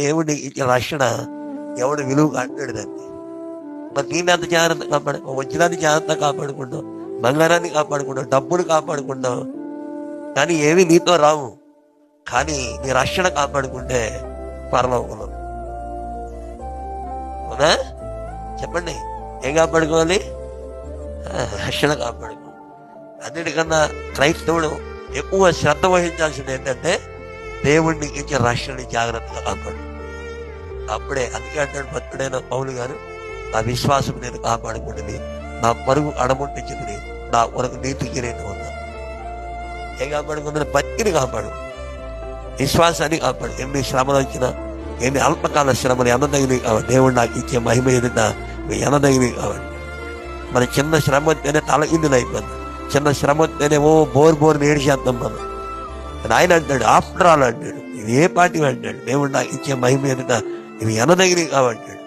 దేవుడి ఇచ్చిన రక్షణ ఎవడు విలువ అంటాడు దాన్ని. మరి దీన్ని అంత జాగ్రత్త వచ్చినాన్ని జాగ్రత్త కాపాడుకుంటాం, బంగారాన్ని కాపాడుకుంటాం, డబ్బులు కాపాడుకుంటాం, కానీ ఏవి నీతో రావు. కానీ నీ రక్షణ కాపాడుకుంటే పరలోకంలో. అవునా? చెప్పండి, ఏం కాపాడుకోవాలి? రక్షణ కాపాడుకో. అన్నిటికన్నా క్రైస్తవుడు ఎక్కువ శ్రద్ధ వహించాల్సింది ఏంటంటే దేవుడిని ఇచ్చే రక్షణని జాగ్రత్తగా కాపాడు. అప్పుడే అందుకే అంటాడు భక్తుడైన పౌలు గారు, నా విశ్వాసం నేను కాపాడుకుంటుంది, నా పరుగు అడముట్టించుకుని నా కొరకు నీతి కిరీటం ఉన్నాను. ఏం కాపాడుకుందని? భక్తిని కాపాడు, విశ్వాసాన్ని కాపాడు. ఎన్ని శ్రమలు వచ్చినా, ఎన్ని అల్పకాల శ్రమలు ఎనదగినవి కావాలి. దేవుడు నాకు ఇచ్చే మహిమ ఏదైనా ఎనదగినవి కావాలి. మన చిన్న శ్రమ వస్తేనే తల ఇందులు అయిపోయింది, చిన్న శ్రమ వస్తేనే బోర్ నేడిచేద్దాం మనం. ఆయన అంటాడు, ఆఫ్టర్ ఆల్ అంటాడు, ఇది ఏ పార్టీ అంటాడు, దేవుడు నాకు ఇచ్చే మహిమ ఏదైనా ఇవి ఎనదగినవి కావంటాడు.